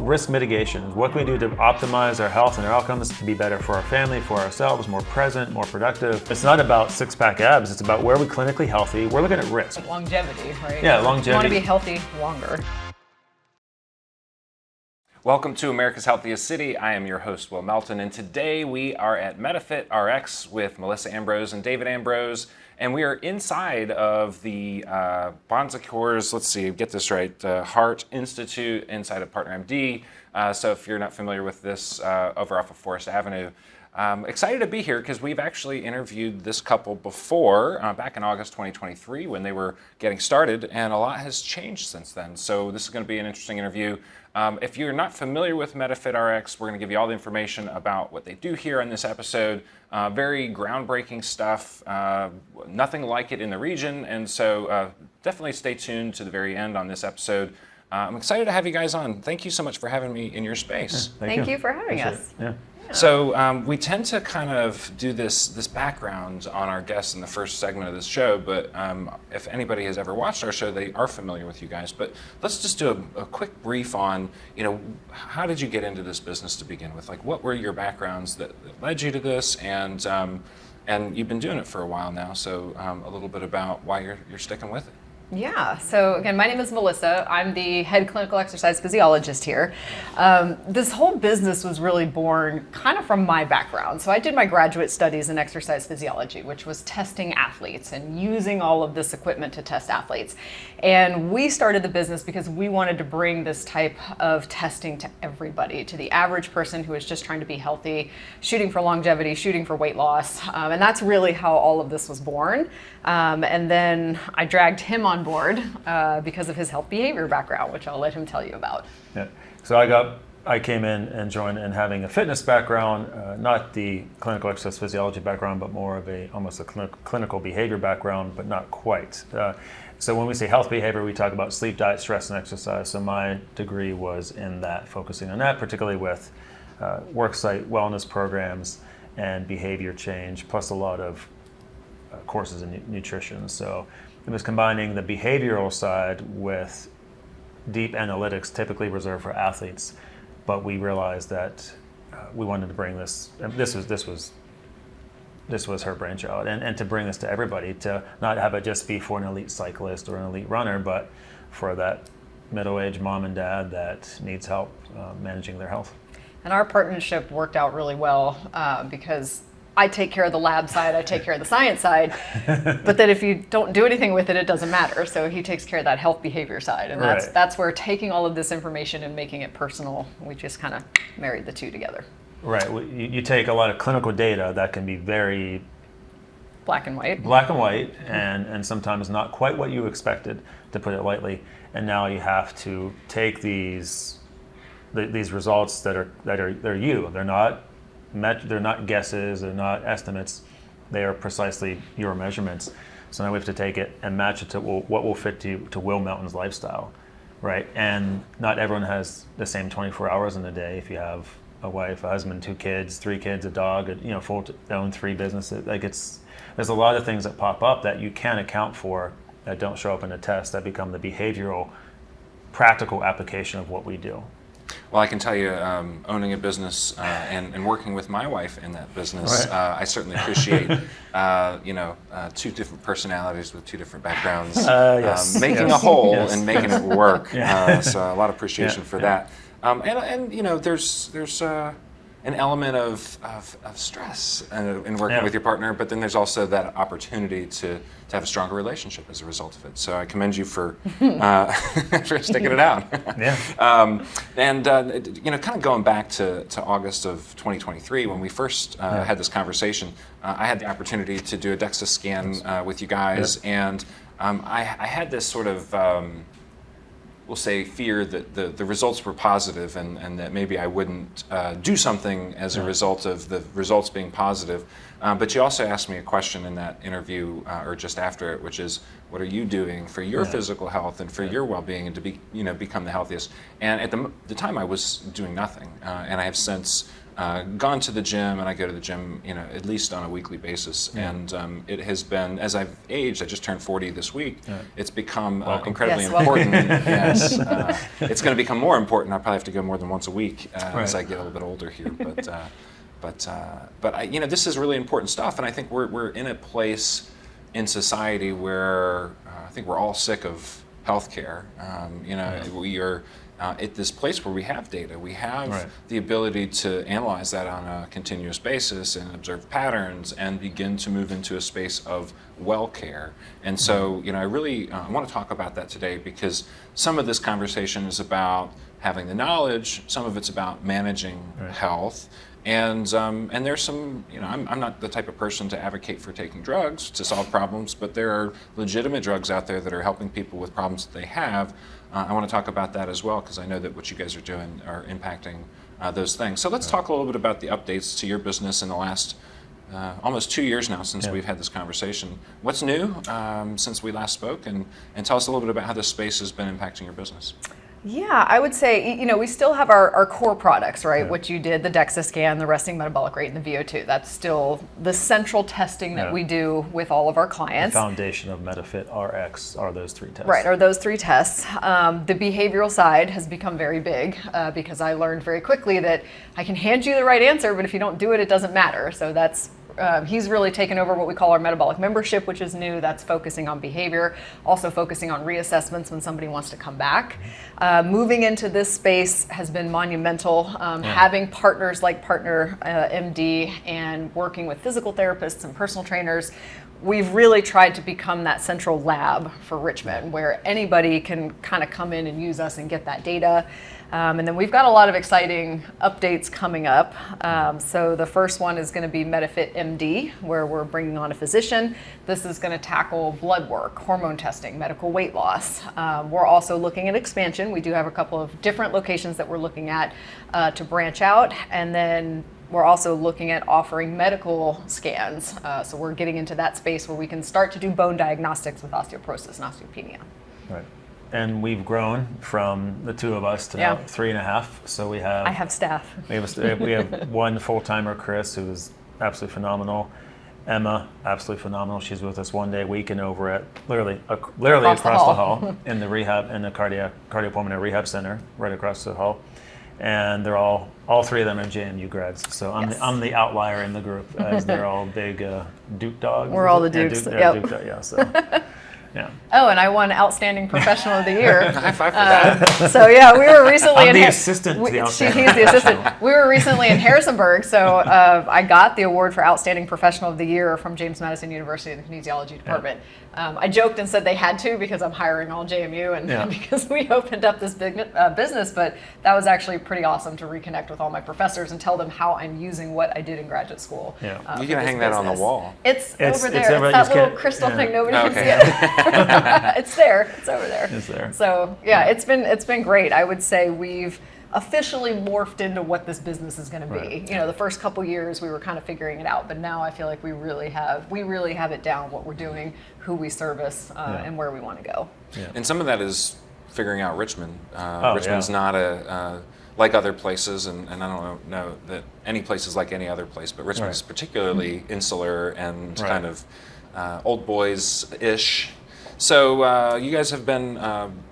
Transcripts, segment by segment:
risk mitigation. What can we do to optimize our health and our outcomes to be better for our family, for ourselves, more present, more productive? It's not about six-pack abs, it's about where are we clinically healthy? We're looking at risk. Longevity, right? Yeah, longevity. You want to be healthy longer. Welcome to America's Healthiest City. I am your host, Will Melton, and today we are at MetaFit Rx with Melissa Ambrose and David Ambrose, and we are inside of the Bonsecours, let's see, get this right, Heart Institute inside of Partner MD. So if you're not familiar with this, over off of Forest Avenue, excited to be here because we've actually interviewed this couple before, back in August 2023 when they were getting started, and a lot has changed since then. So this is going to be an interesting interview. If you're not familiar with MetaFit Rx, we're going to give you all the information about what they do here in this episode. Very groundbreaking stuff, nothing like it in the region, and so definitely stay tuned to the very end on this episode. I'm excited to have you guys on. Thank you so much for having me in your space. Thank you for having us. Yeah. So we tend to kind of do this background on our guests in the first segment of this show, but if anybody has ever watched our show, they are familiar with you guys. But let's just do a quick brief on, how did you get into this business to begin with? Like, what were your backgrounds that led you to this? And you've been doing it for a while now, so a little bit about why you're sticking with it. Yeah, so again, my name is Melissa. I'm the head clinical exercise physiologist here. This whole business was really born kind of from my background. So I did my graduate studies in exercise physiology, which was testing athletes and using all of this equipment to test athletes. And we started the business because we wanted to bring this type of testing to everybody, to the average person who is just trying to be healthy, shooting for longevity, shooting for weight loss. And that's really how all of this was born. And then I dragged him on board because of his health behavior background, which I'll let him tell you about. Yeah. So I came in and joined in having a fitness background, not the clinical exercise physiology background, but more of almost a clinical behavior background, but not quite. So when we say health behavior, we talk about sleep, diet, stress, and exercise. So my degree was in that, focusing on that, particularly with worksite wellness programs and behavior change, plus a lot of courses in nutrition. So it was combining the behavioral side with deep analytics, typically reserved for athletes. But we realized that we wanted to bring this. This was her brainchild, and to bring this to everybody, to not have it just be for an elite cyclist or an elite runner, but for that middle-aged mom and dad that needs help managing their health. And our partnership worked out really well because I take care of the lab side, I take care of the science side, but then if you don't do anything with it, it doesn't matter. So he takes care of that health behavior side, and that's where taking all of this information and making it personal, we just kind of married the two together. Right. You take a lot of clinical data that can be very black and white, and sometimes not quite what you expected, to put it lightly. And now you have to take these results that are you. They're not guesses, they're not estimates, they are precisely your measurements. So now we have to take it and match it to what will fit to Will Melton's lifestyle, right? And not everyone has the same 24 hours in a day. If you have a wife, a husband, 2 kids, 3 kids, a dog, full own 3 businesses, there's a lot of things that pop up that you can't account for that don't show up in a test that become the behavioral, practical application of what we do. Well, I can tell you, owning a business and working with my wife in that business, I certainly appreciate, 2 different personalities with 2 different backgrounds, making a whole and making it work. So a lot of appreciation for that. And there's an element of stress in working with your partner, but then there's also that opportunity to have a stronger relationship as a result of it. So I commend you for for sticking it out. Kind of going back to August of 2023 when we first had this conversation, I had the opportunity to do a DEXA scan with you guys, and I had this sort of we'll say fear that the results were positive and that maybe I wouldn't do something as a result of the results being positive. But you also asked me a question in that interview or just after it, which is, what are you doing for your physical health and for your well-being and to become the healthiest? And at the time I was doing nothing. And I have since gone to the gym, and I go to the gym, at least on a weekly basis. And it has been, as I've aged, I just turned 40 this week. It's become incredibly important. Yes, it's going to become more important. I'll probably have to go more than once a week as I get a little bit older here. But this is really important stuff, and I think we're in a place in society where I think we're all sick of healthcare. We are at this place where we have data, we have the ability to analyze that on a continuous basis and observe patterns and begin to move into a space of well care. And so, I really want to talk about that today, because some of this conversation is about having the knowledge, some of it's about managing health. And there's some, I'm not the type of person to advocate for taking drugs to solve problems, but there are legitimate drugs out there that are helping people with problems that they have. I want to talk about that as well, because I know that what you guys are doing are impacting those things. So let's talk a little bit about the updates to your business in the last almost 2 years now since we've had this conversation. What's new since we last spoke, and tell us a little bit about how this space has been impacting your business. Yeah, I would say, we still have our core products, right? What you did, the DEXA scan, the resting metabolic rate, and the VO2. That's still the central testing that we do with all of our clients. The foundation of MetaFit Rx are those 3 tests. Right, are those 3 tests. The behavioral side has become very big because I learned very quickly that I can hand you the right answer, but if you don't do it, it doesn't matter. So that's he's really taken over what we call our metabolic membership, which is new. That's focusing on behavior, also focusing on reassessments when somebody wants to come back. Moving into this space has been monumental. Having partners like Partner MD and working with physical therapists and personal trainers, we've really tried to become that central lab for Richmond, where anybody can kind of come in and use us and get that data. And then we've got a lot of exciting updates coming up. So the first one is going to be MetaFit MD, where we're bringing on a physician. This is going to tackle blood work, hormone testing, medical weight loss. We're also looking at expansion. We do have a couple of different locations that we're looking at to branch out. And then we're also looking at offering medical scans. So we're getting into that space where we can start to do bone diagnostics with osteoporosis and osteopenia. Right. And we've grown from the 2 of us to now 3.5. So we have. I have staff. We have one full-timer, Chris, who is absolutely phenomenal. Emma, absolutely phenomenal. She's with us 1 day a week and over at literally across the hall in the rehab, in the cardiopulmonary rehab center, right across the hall. And they're all 3 of them are JMU grads. So I'm the outlier in the group, as they're all big Duke dogs. We're all the Dukes. Yeah. Oh, and I won Outstanding Professional of the Year. High five for that. So we were recently I'm the assistant to the Outstanding He's the assistant. We were recently in Harrisonburg, so I got the award for Outstanding Professional of the Year from James Madison University in the kinesiology department. I joked and said they had to because I'm hiring all JMU and because we opened up this big business, but that was actually pretty awesome to reconnect with all my professors and tell them how I'm using what I did in graduate school. You can hang that on the wall. It's over there. It's that little crystal thing. Nobody can see it. It's there. It's over there. It's there. So it's been great. I would say we've officially morphed into what this business is going to be. The first couple years we were kind of figuring it out, but now I feel like we really have it down, what we're doing, who we service, and where we want to go. And some of that is figuring out Richmond. Richmond's not like other places, and I don't know that any place is like any other place, but Richmond is particularly insular and kind of old boys-ish. So you guys have been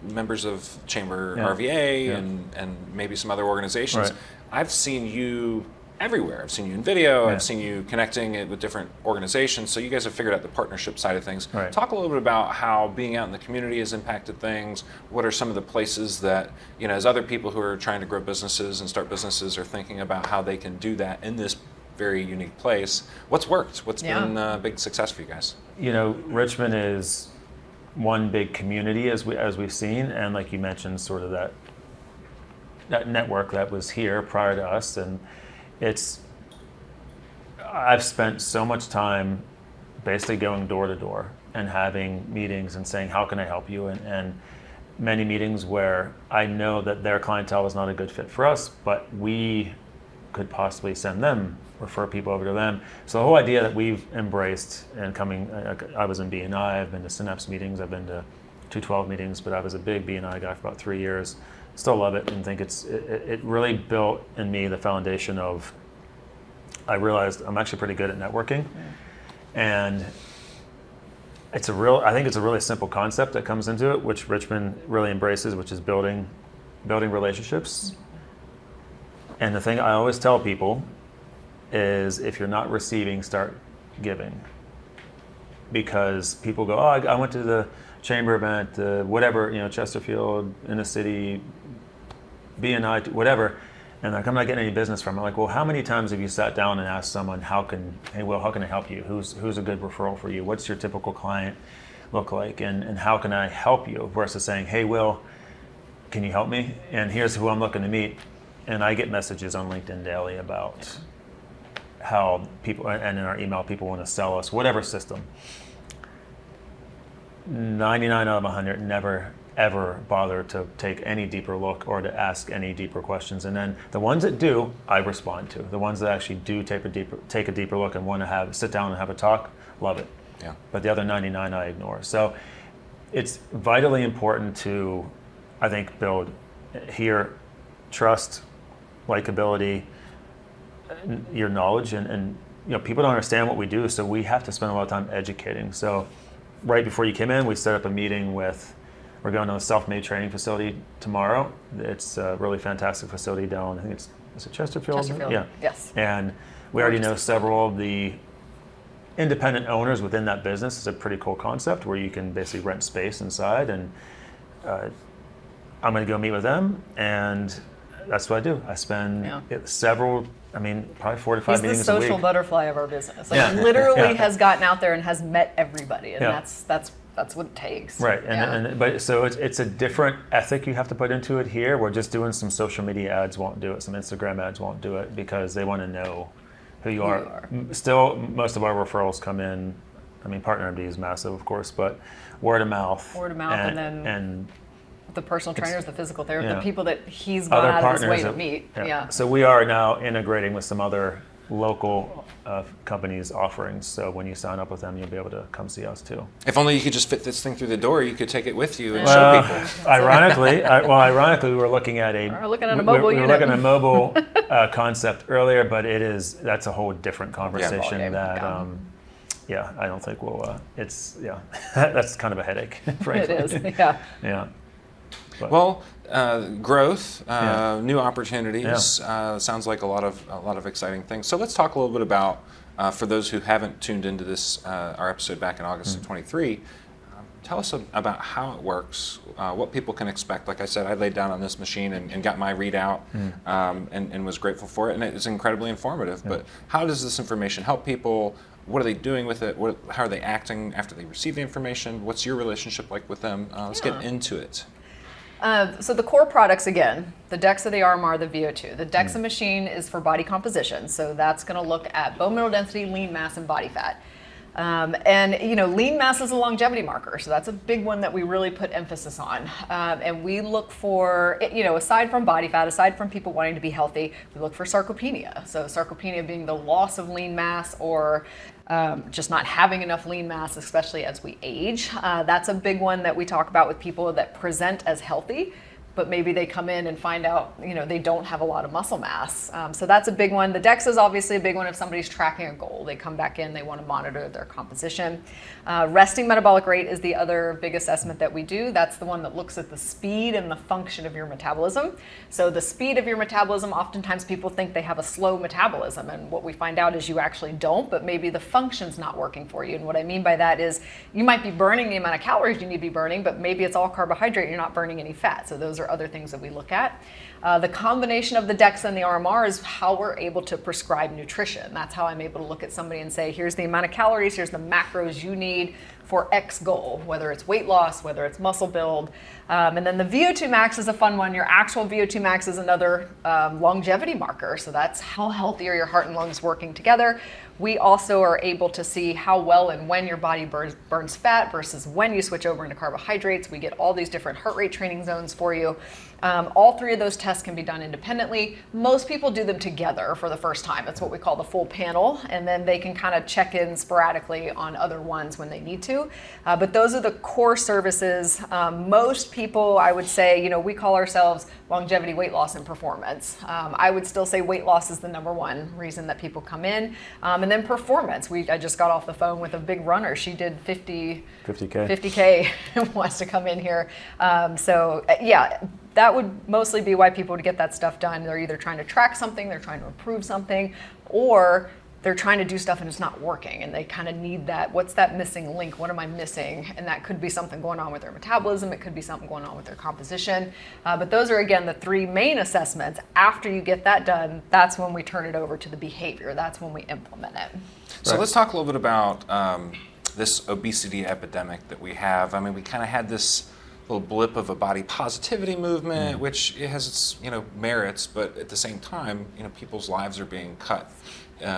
members of Chamber RVA and maybe some other organizations. I've seen you everywhere. I've seen you in video. I've seen you connecting it with different organizations. So you guys have figured out the partnership side of things. Talk a little bit about how being out in the community has impacted things. What are some of the places that, as other people who are trying to grow businesses and start businesses are thinking about how they can do that in this very unique place? What's worked? What's been a big success for you guys? Richmond is one big community as we've seen, and like you mentioned, sort of that network that was here prior to us, and I've spent so much time basically going door to door and having meetings and saying, how can I help you? And many meetings where I know that their clientele is not a good fit for us, but we could possibly refer people over to them. So the whole idea that we've embraced and I was in BNI, I've been to Synapse meetings, I've been to 212 meetings, but I was a big BNI guy for about 3 years. Still love it and think it really built in me the foundation of I realized I'm actually pretty good at networking. And I think it's a really simple concept that comes into it, which Richmond really embraces, which is building relationships. And the thing I always tell people is, if you're not receiving, start giving. Because people go, oh, I went to the chamber event, whatever, Chesterfield, in the city, BNI, whatever, and like, I'm not getting any business from it. I'm like, well, how many times have you sat down and asked someone, how can I help you? Who's a good referral for you? What's your typical client look like? And how can I help you? Versus saying, hey, Will, can you help me? And here's who I'm looking to meet. And I get messages on LinkedIn daily about how people, and in our email, people want to sell us whatever system. 99 out of 100 never ever bother to take any deeper look or to ask any deeper questions. And then the ones that do, I respond to. The ones that actually do take a deeper look and want to sit down and have a talk, love it. Yeah. But the other 99 I ignore. So it's vitally important to, I think, build here trust, likability, your knowledge, and people don't understand what we do, so we have to spend a lot of time educating. So right before you came in, we set up a meeting we're going to a self-made training facility tomorrow. It's a really fantastic facility down, I think is it Chesterfield? Chesterfield, yeah. Yes. And we already know several of the independent owners within that business. It's a pretty cool concept where you can basically rent space inside, and I'm going to go meet with them, and that's what I do. I spend probably 4 to 5 meetings a week. He's the social butterfly of our business. Like, Yeah. he literally Yeah. has gotten out there and has met everybody, and Yeah. that's what it takes. Right, Yeah. but so it's a different ethic you have to put into it here. We're just doing some social media ads won't do it, some Instagram ads won't do it, because they want to know who you are. Still, most of our referrals come in. I mean, Partner MD is massive, of course, but word of mouth. And then the personal trainers, the physical therapists, the people that he's gone out of his way to meet. Yeah. So we are now integrating with some other local companies' offerings. So when you sign up with them, you'll be able to come see us too. If only you could just fit this thing through the door, you could take it with you and show people. Ironically, we were looking at a mobile unit. We were looking at a mobile concept earlier, but that's a whole different conversation. I don't think we'll. That's kind of a headache. Frankly. It is. Yeah. Yeah. But, well, growth, new opportunities. Sounds like a lot of exciting things. So let's talk a little bit about, for those who haven't tuned into this, our episode back in August of 23. Tell us about how it works, what people can expect. Like I said, I laid down on this machine and got my readout, and was grateful for it, and it was incredibly informative. Yeah. But how does this information help people? What are they doing with it? How are they acting after they receive the information? What's your relationship like with them? Let's get into it. So the core products, again, the DEXA, the RMR, the VO2. The DEXA machine is for body composition. So that's going to look at bone mineral density, lean mass, and body fat. Lean mass is a longevity marker. So that's a big one that we really put emphasis on. And we look for, aside from body fat, aside from people wanting to be healthy, we look for sarcopenia. So sarcopenia being the loss of lean mass, or just not having enough lean mass, especially as we age. That's a big one that we talk about with people that present as healthy, but maybe they come in and find out, they don't have a lot of muscle mass. So that's a big one. The DEXA is obviously a big one if somebody's tracking a goal. They come back in, they want to monitor their composition. Resting metabolic rate is the other big assessment that we do. That's the one that looks at the speed and the function of your metabolism. So the speed of your metabolism, oftentimes people think they have a slow metabolism, and what we find out is you actually don't, but maybe the function's not working for you. And what I mean by that is you might be burning the amount of calories you need to be burning, but maybe it's all carbohydrate, you're not burning any fat. So those are other things that we look at. The combination of the DEXA and the RMR is how we're able to prescribe nutrition. That's how I'm able to look at somebody and say, here's the amount of calories, here's the macros you need for X goal, whether it's weight loss, whether it's muscle build. And then the VO2 max is a fun one. Your actual VO2 max is another longevity marker. So that's how healthy are your heart and lungs working together. We also are able to see how well and when your body burns fat versus when you switch over into carbohydrates. We get all these different heart rate training zones for you. All three of those tests can be done independently. Most people do them together for the first time. It's what we call the full panel, and then they can kind of check in sporadically on other ones when they need to. But those are the core services. Most people, I would say, we call ourselves longevity, weight loss, and performance. I would still say weight loss is the number one reason that people come in. And then performance. I just got off the phone with a big runner. She did 50K and wants to come in here. That would mostly be why people would get that stuff done. They're either trying to track something, they're trying to improve something, or they're trying to do stuff and it's not working and they kind of need that. What's that missing link? What am I missing? And that could be something going on with their metabolism. It could be something going on with their composition. But those are, again, the three main assessments. After you get that done, that's when we turn it over to the behavior. That's when we implement it. So let's talk a little bit about this obesity epidemic that we have. I mean, we kind of had this little blip of a body positivity movement, which it has its merits, but at the same time, people's lives are being cut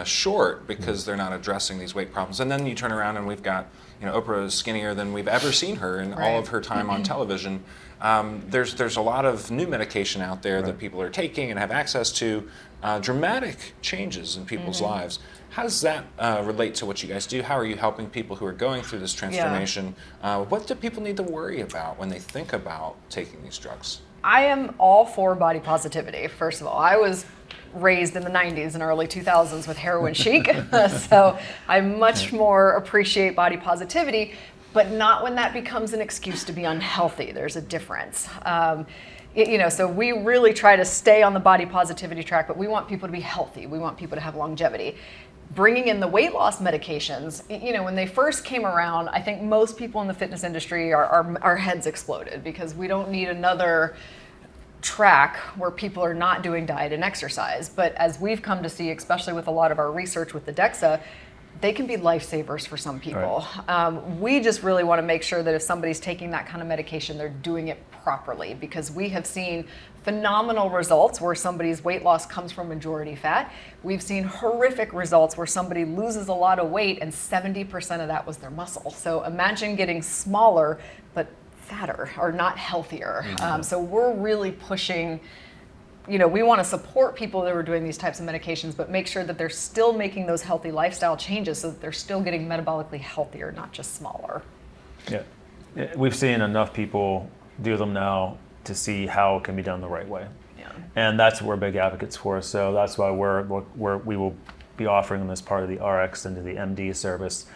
short because they're not addressing these weight problems. And then you turn around and we've got Oprah is skinnier than we've ever seen her in all of her time on television. There's a lot of new medication out there that people are taking and have access to, dramatic changes in people's lives. How does that relate to what you guys do? How are you helping people who are going through this transformation? What do people need to worry about when they think about taking these drugs? I am all for body positivity, first of all. I was raised in the 90s and early 2000s with heroin chic, so I much more appreciate body positivity, but not when that becomes an excuse to be unhealthy. There's a difference. So we really try to stay on the body positivity track, but we want people to be healthy. We want people to have longevity. Bringing in the weight loss medications, when they first came around, I think most people in the fitness industry, our heads exploded because we don't need another track where people are not doing diet and exercise. But as we've come to see, especially with a lot of our research with the DEXA, they can be lifesavers for some people. Right. We just really want to make sure that if somebody's taking that kind of medication, they're doing it properly, because we have seen phenomenal results where somebody's weight loss comes from majority fat. We've seen horrific results where somebody loses a lot of weight and 70% of that was their muscle. So imagine getting smaller but fatter or not healthier. So we're really pushing, we want to support people that are doing these types of medications, but make sure that they're still making those healthy lifestyle changes so that they're still getting metabolically healthier, not just smaller. Yeah, we've seen enough people do them now to see how it can be done the right way. Yeah. And that's what we're big advocates for. So that's why we will be offering them as part of the RX into the MD service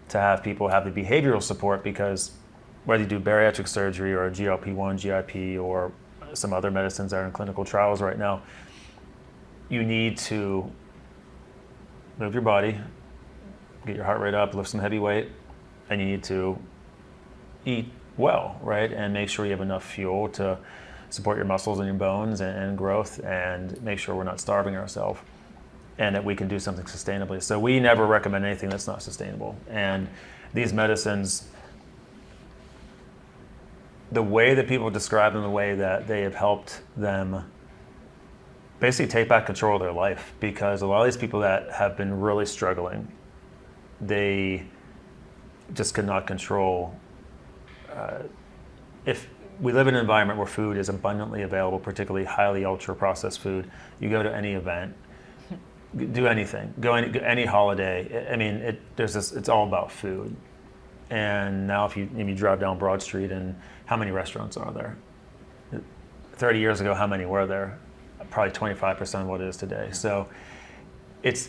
to have people have the behavioral support, because whether you do bariatric surgery or GLP-1, GIP, or some other medicines that are in clinical trials right now, you need to move your body, get your heart rate up, lift some heavy weight, and you need to eat well, right? And make sure you have enough fuel to support your muscles and your bones and growth, and make sure we're not starving ourselves, and that we can do something sustainably. So we never recommend anything that's not sustainable. And these medicines, the way that people describe them, the way that they have helped them basically take back control of their life, because a lot of these people that have been really struggling, they just could not control. If we live in an environment where food is abundantly available, particularly highly ultra-processed food, you go to any event, do anything, go any holiday. I mean, it's all about food. And now if you drive down Broad Street, and how many restaurants are there? 30 years ago, how many were there? Probably 25% of what it is today. So it's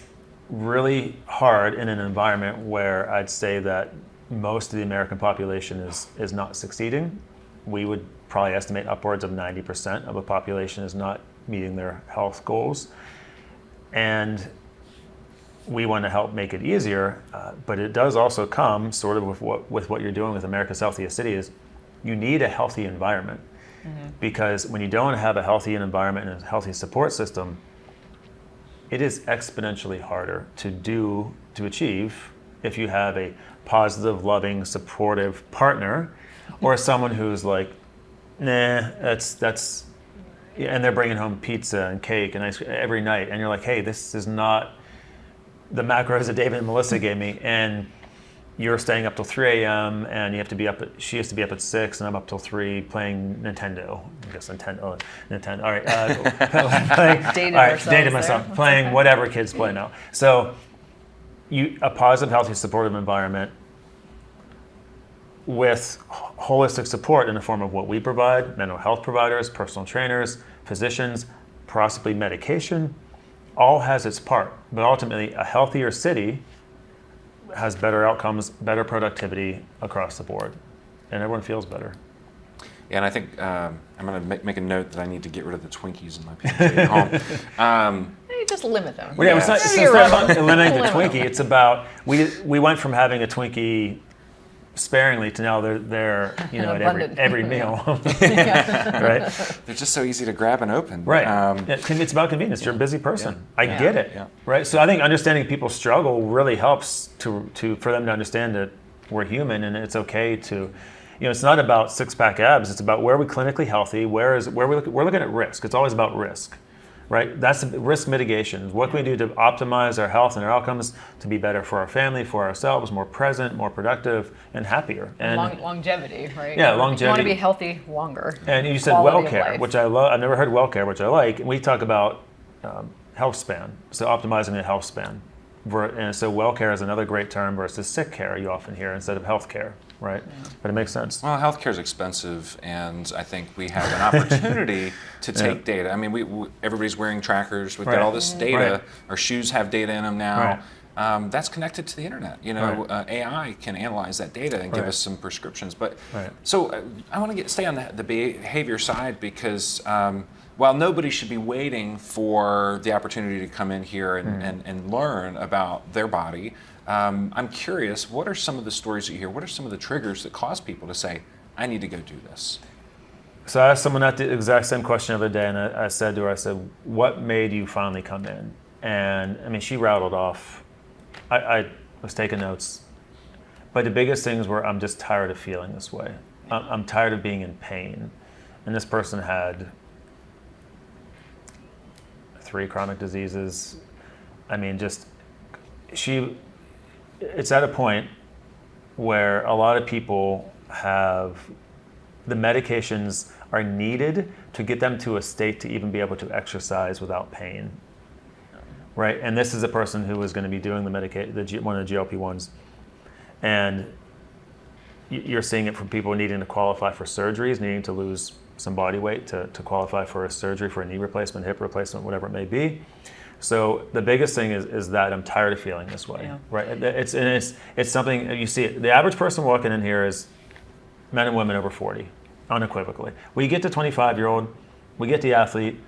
really hard in an environment where I'd say that most of the American population is not succeeding. We would probably estimate upwards of 90% of the population is not meeting their health goals. And we want to help make it easier, but it does also come sort of with what you're doing with America's Healthiest City. Is you need a healthy environment. Because when you don't have a healthy environment and a healthy support system, it is exponentially harder to achieve if you have a positive, loving, supportive partner, or someone who's like, nah, that's, and they're bringing home pizza and cake and ice cream every night, and you're like, hey, this is not the macros that David and Melissa gave me, and you're staying up till 3 a.m. and she has to be up at 6 and I'm up till 3 playing Nintendo. I guess Nintendo. All right. Dated myself. There. Playing whatever kids play now. So a positive, healthy, supportive environment with holistic support in the form of what we provide, mental health providers, personal trainers, physicians, possibly medication, all has its part. But ultimately, a healthier city has better outcomes, better productivity across the board, and everyone feels better. Yeah, and I think I'm going to make a note that I need to get rid of the Twinkies in my pantry at home. You just limit them. Well, yeah, it's not about eliminating the Twinkie. It's about we went from having a Twinkie sparingly to now they're at every meal. Right? They're just so easy to grab and open. Right. It's about convenience. You're a busy person. Yeah. I get it. Yeah. Right. So I think understanding people's struggle really helps for them to understand that we're human and it's okay to, it's not about six-pack abs. It's about where are we clinically healthy. We're looking at risk. It's always about risk. Right, that's risk mitigation. What can we do to optimize our health and our outcomes to be better for our family, for ourselves, more present, more productive, and happier? And longevity, right? Yeah, longevity. You want to be healthy longer. And you said well care, which I love. I've never heard well care, which I like. And we talk about health span, so optimizing the health span. And so well care is another great term versus sick care you often hear instead of health care, right? Yeah. But it makes sense. Well, healthcare is expensive, and I think we have an opportunity to take data. I mean, everybody's wearing trackers. We've got all this data. Right. Our shoes have data in them now. Right. That's connected to the internet. AI can analyze that data and give us some prescriptions. But so I want to stay on the behavior side because while nobody should be waiting for the opportunity to come in here and learn about their body, I'm curious, what are some of the stories that you hear? What are some of the triggers that cause people to say, I need to go do this? So I asked someone that the exact same question the other day, and I said to her, what made you finally come in? And I mean, she rattled off. I was taking notes. But the biggest things were, I'm just tired of feeling this way. I'm tired of being in pain. And this person had 3 chronic diseases. I mean, it's at a point where a lot of people the medications are needed to get them to a state to even be able to exercise without pain. Right? And this is a person who is going to be doing one of the GLP-1s. And you're seeing it from people needing to qualify for surgeries, needing to lose some body weight to qualify for a surgery, for a knee replacement, hip replacement, whatever it may be. So the biggest thing is that I'm tired of feeling this way, right? It's something you see. The average person walking in here is men and women over 40, unequivocally. We get to 25-year-old, we get the athlete,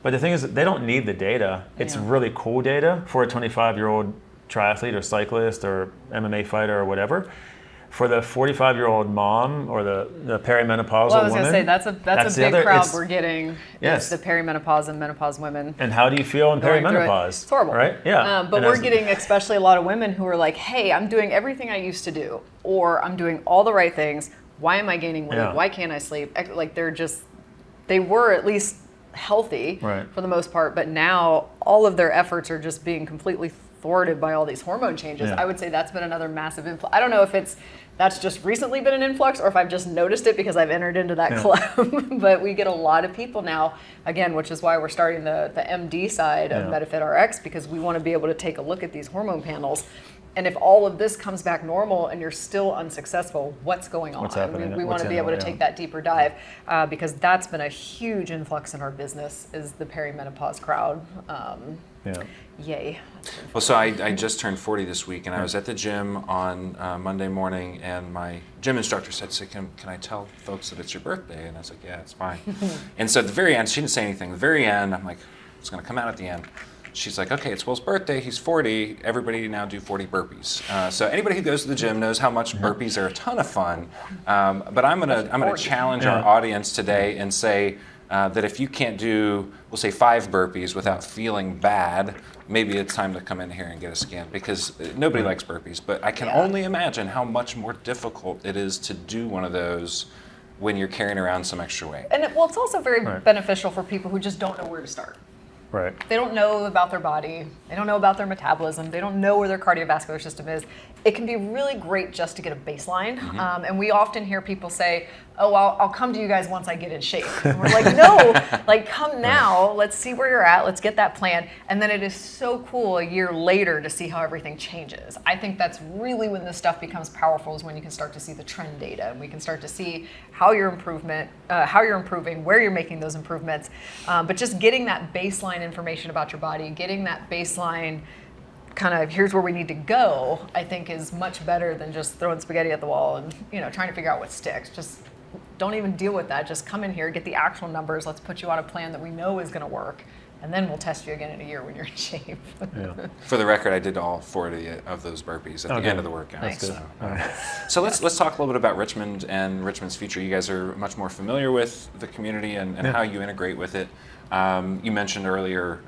but the thing is that they don't need the data. It's really cool data for a 25-year-old triathlete or cyclist or MMA fighter or whatever. For the 45-year-old mom or the perimenopausal woman. Well, I was going to say, that's a big crowd we're getting. Yes. Is the perimenopause and menopause women. And how do you feel in perimenopause? It's horrible. Right? Yeah. But we're getting especially a lot of women who are like, hey, I'm doing everything I used to do, or I'm doing all the right things. Why am I gaining weight? Yeah. Why can't I sleep? Like they were at least healthy for the most part, but now all of their efforts are just being completely thwarted by all these hormone changes. I would say that's been another massive influx. I don't know if that's just recently been an influx or if I've just noticed it because I've entered into that club. But we get a lot of people now, again, which is why we're starting the MD side of MetaFit Rx, because we want to be able to take a look at these hormone panels. And if all of this comes back normal and you're still unsuccessful, what's going on? What's happening? We want to be able to take that deeper dive because that's been a huge influx in our business is the perimenopause crowd. Yay. Well, so I just turned 40 this week, and I was at the gym on Monday morning, and my gym instructor said, can I tell folks that it's your birthday? And I was like, yeah, it's fine. And so at the very end, she didn't say anything. At the very end, I'm like, it's going to come out at the end. She's like, okay, it's Will's birthday. He's 40. Everybody now do 40 burpees. So anybody who goes to the gym knows how much burpees are a ton of fun. But I'm gonna challenge our audience today and say that if you can't do, we'll say 5 burpees without feeling bad, maybe it's time to come in here and get a scan because nobody likes burpees. But I can only imagine how much more difficult it is to do one of those when you're carrying around some extra weight. And it's also very beneficial for people who just don't know where to start. Right. They don't know about their body. They don't know about their metabolism. They don't know where their cardiovascular system is. It can be really great just to get a baseline. And we often hear people say, oh, I'll come to you guys once I get in shape. And we're like, no, like come now. Let's see where you're at. Let's get that plan. And then it is so cool a year later to see how everything changes. I think that's really when this stuff becomes powerful, is when you can start to see the trend data, and we can start to see how you're improving, where you're making those improvements. But just getting that baseline information about your body, getting that baseline kind of here's where we need to go, I think is much better than just throwing spaghetti at the wall and trying to figure out what sticks. Just don't even deal with that. Just come in here, get the actual numbers. Let's put you on a plan that we know is going to work, and then we'll test you again in a year when you're in shape. Yeah. For the record, I did all 40 of those burpees at the end of the workout. Nice. So let's talk a little bit about Richmond and Richmond's future. You guys are much more familiar with the community and how you integrate with it. You mentioned earlier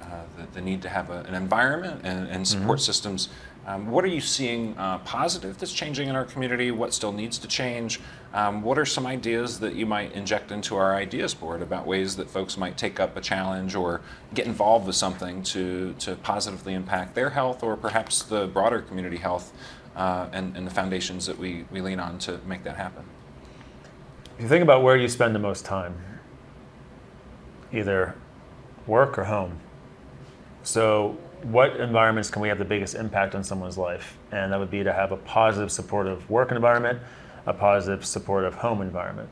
the need to have an environment and support systems. What are you seeing positive that's changing in our community? What still needs to change? What are some ideas that you might inject into our ideas board about ways that folks might take up a challenge or get involved with something to positively impact their health, or perhaps the broader community health and the foundations that we lean on to make that happen? If you think about where you spend the most time, either work or home. So what environments can we have the biggest impact on someone's life? And that would be to have a positive, supportive work environment, a positive, supportive home environment.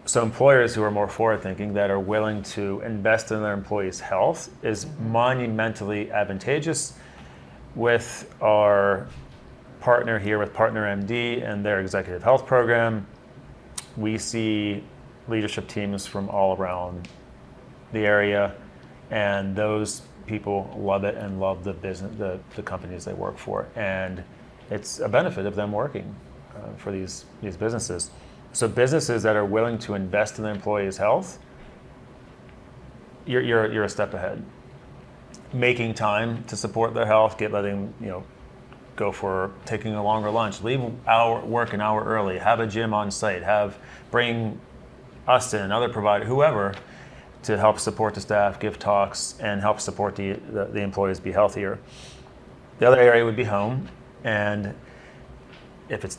So employers who are more forward-thinking, that are willing to invest in their employees' health, is monumentally advantageous. With our partner here, with Partner MD and their executive health program, we see leadership teams from all around the area, and those people love it and love the business, the companies they work for, and it's a benefit of them working for these businesses. So businesses that are willing to invest in their employees' health, you're a step ahead. Making time to support their health, letting go for taking a longer lunch, leave work an hour early, have a gym on site, bring us in, other provider, whoever, to help support the staff, give talks, and help support the employees be healthier. The other area would be home, and if it's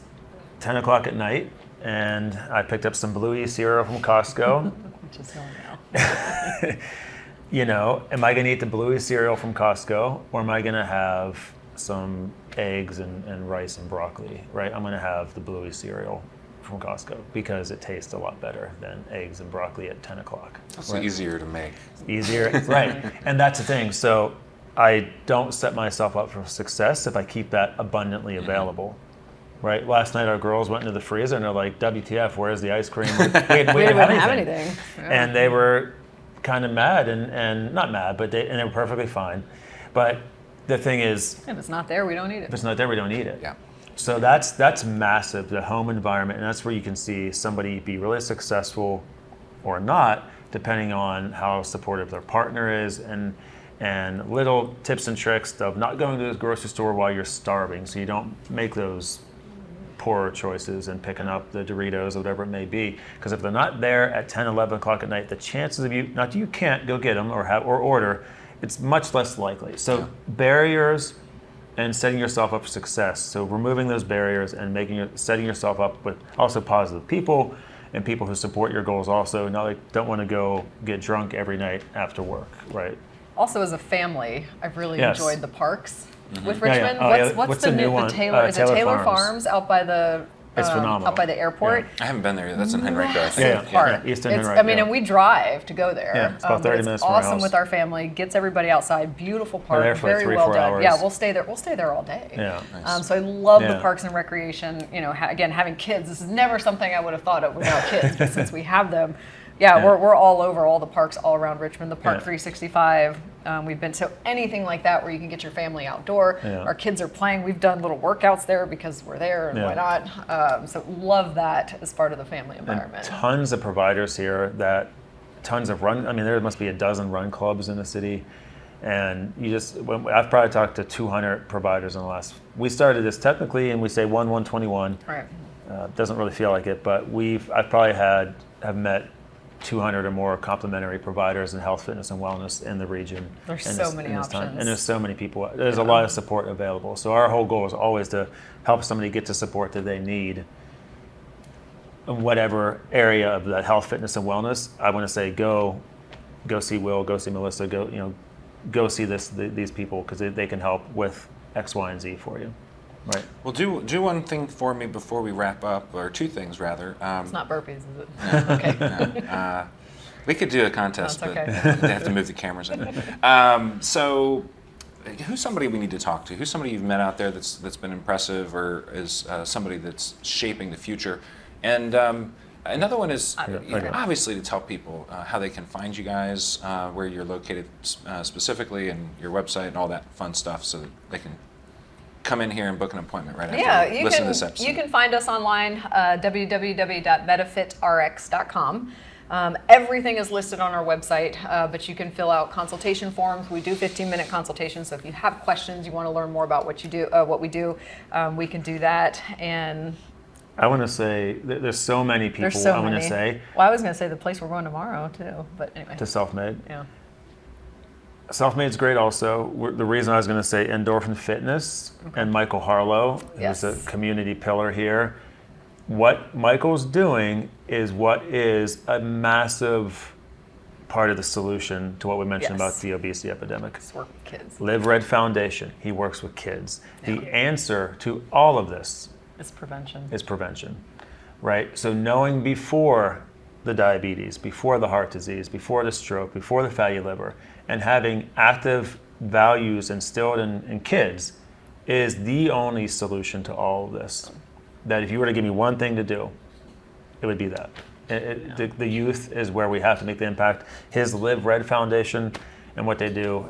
10 o'clock at night and I picked up some Bluey cereal from Costco, Just going now. am I gonna eat the Bluey cereal from Costco, or am I gonna have some eggs and rice and broccoli, right? I'm gonna have the Bluey cereal from Costco because it tastes a lot better than eggs and broccoli at 10 o'clock. It's easier to make. Easier, right. And that's the thing. So I don't set myself up for success if I keep that abundantly available. Right. Last night our girls went into the freezer and they're like, WTF, where's the ice cream? We didn't have anything. Yeah. And they were kind of mad and not mad, but they were perfectly fine. But the thing is, If it's not there, we don't eat it. if it's not there, we don't eat it. Yeah. So that's massive, the home environment, and that's where you can see somebody be really successful or not, depending on how supportive their partner is, and little tips and tricks of not going to the grocery store while you're starving, so you don't make those poor choices and picking up the Doritos or whatever it may be. Because if they're not there at 10, 11 o'clock at night, the chances of you, not that you can't go get them or order, it's much less likely. So barriers and setting yourself up for success. So removing those barriers and setting yourself up with also positive people and people who support your goals also. Not like don't want to go get drunk every night after work, right? Also, as a family, I've really enjoyed the parks with Yeah, Richmond. yeah. Oh, What's the new one? Taylor Is it Taylor Farms. Farms out by the It's phenomenal. out by the airport? Yeah. I haven't been there yet. That's in Henrico, I think. Massive park. East and It's- Henrico, I mean, yeah. and we drive to go there. Yeah, it's about but 30 minutes from our awesome house. with our family. Gets everybody outside. Beautiful park. there for very 3 or well 4 done. hours. Yeah, we'll stay there. We'll stay there all day. Yeah. Nice. So I love the Yeah. parks and recreation. Again, having kids. This is never something I would have thought of without kids, but since we have them, Yeah. we're all over all the parks all around Richmond. The Park Yeah. 365. We've been so anything like that where you can get your family outdoor. Yeah. Our kids are playing. We've done little workouts there because we're there, and Yeah. why not? So love that as part of the family And environment. tons of providers here tons of run. I mean, there must be a dozen run clubs in the city, and I've probably talked to 200 providers in the last. We started this technically, and we say 121. Right. Doesn't really feel like it, but I've probably have met 200 or more complementary providers in health, fitness, and wellness in the region. There's in so this- many in this time. options. And there's so many people. There's a lot of support available. So our whole goal is always to help somebody get the support that they need in whatever area of that health, fitness, and wellness. I want to say go see Will, go see Melissa, go see these people, because they can help with X, Y, and Z for you. Right. Well, do one thing for me before we wrap up, or two things rather. It's not burpees, is it? Okay. We could do a contest, That's but okay. they have to move the cameras in. So, who's somebody we need to talk to? Who's somebody you've met out there that's been impressive, or is somebody that's shaping the future? And another one is obviously to tell people how they can find you guys, where you're located specifically, and your website and all that fun stuff, so that they can come in here and book an appointment right after you listen can, to this episode. You can find us online, www.metafitrx.com. Everything is listed on our website, but you can fill out consultation forms. We do 15-minute consultations, so if you have questions, you want to learn more about what we do, we can do that. And I want to say there's so many people. there's so I want many. to say Well, I was going to say the place we're going tomorrow too, but anyway. to Self-Made. Yeah. Self-Made's great also. The reason I was going to say Endorphin Fitness and Michael Harlow, who's a community pillar here. What Michael's doing is what is a massive part of the solution to what we mentioned about the obesity epidemic. Just work with kids. Live Red Foundation, he works with kids. The answer to all of this It's prevention. is prevention, right? So knowing before the diabetes, before the heart disease, before the stroke, before the fatty liver, and having active values instilled in kids is the only solution to all of this. That if you were to give me one thing to do, it would be that. The youth is where we have to make the impact. His Live Red Foundation and what they do,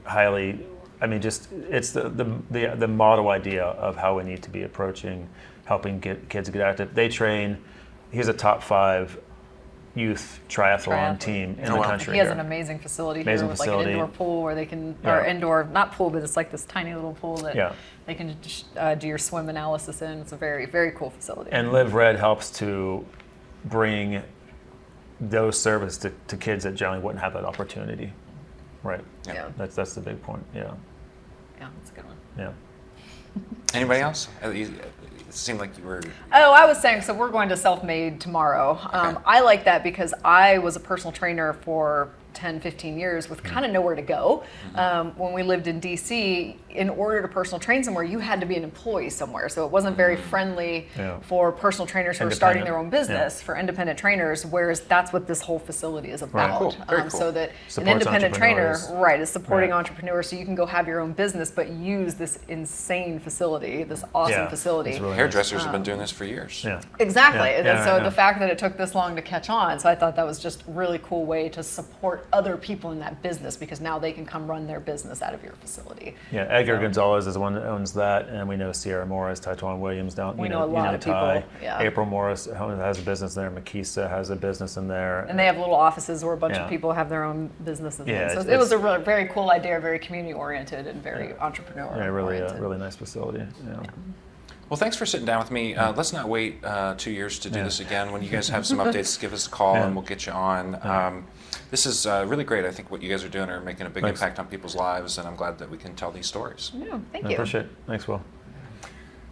it's the model idea of how we need to be approaching helping kids get active. They train. He's a top 5 youth triathlon team in the country. He has here. an amazing facility Amazing here with facility. like an indoor pool where they can, or indoor, not pool, but it's like this tiny little pool that they can just, do your swim analysis in. It's a very, very cool facility. And Live Red helps to bring those services to kids that generally wouldn't have that opportunity. Right. Yeah. That's the big point. Yeah. Yeah, that's a good one. Yeah. Anybody else? It seemed like you were. Oh, I was saying, so we're going to Self-Made tomorrow. Okay. I like that because I was a personal trainer for 10, 15 years with kind of nowhere to go. When we lived in DC, in order to personal train somewhere, you had to be an employee somewhere. So it wasn't very friendly for personal trainers who are starting their own business, for independent trainers, whereas that's what this whole facility is about. Cool. Very cool. So that Supports an independent trainer, entrepreneurs. is supporting entrepreneurs, so you can go have your own business, but use this insane facility, this awesome facility. It's really Hairdressers have been doing this for years. Yeah. Exactly. Yeah, And yeah, so yeah. the fact that it took this long to catch on, so I thought that was just a really cool way to support other people in that business, because now they can come run their business out of your facility. Yeah, Edgar Gonzalez is the one that owns that, and we know Sierra Morris, Taituan Williams down. We know a lot of Ty. people, yeah. April Morris has a business there. Makisa has a business in there. And they have little offices where a bunch Yeah. of people have their own businesses. Yeah, So it's- it was a really, very cool idea, very community oriented and very entrepreneurial Yeah, really, oriented. really nice facility. Yeah. Well, thanks for sitting down with me. Let's not wait 2 years to do this again. When you guys have some updates, give us a call and we'll get you on. This is really great. I think what you guys are doing are making a big impact on people's lives, and I'm glad that we can tell these stories. Yeah, thank I you. appreciate it. Thanks, Will.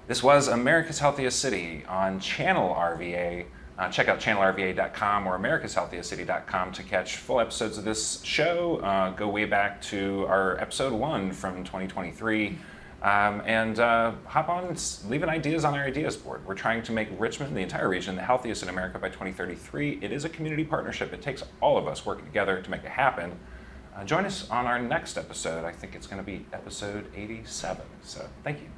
This was America's Healthiest City on Channel RVA. Check out channelrva.com or americashealthiestcity.com to catch full episodes of this show. Go way back to our episode 1 from 2023. And hop on and leave ideas on our ideas board. We're trying to make Richmond, the entire region, the healthiest in America by 2033. It is a community partnership. It takes all of us working together to make it happen. Join us on our next episode. I think it's going to be episode 87. So thank you.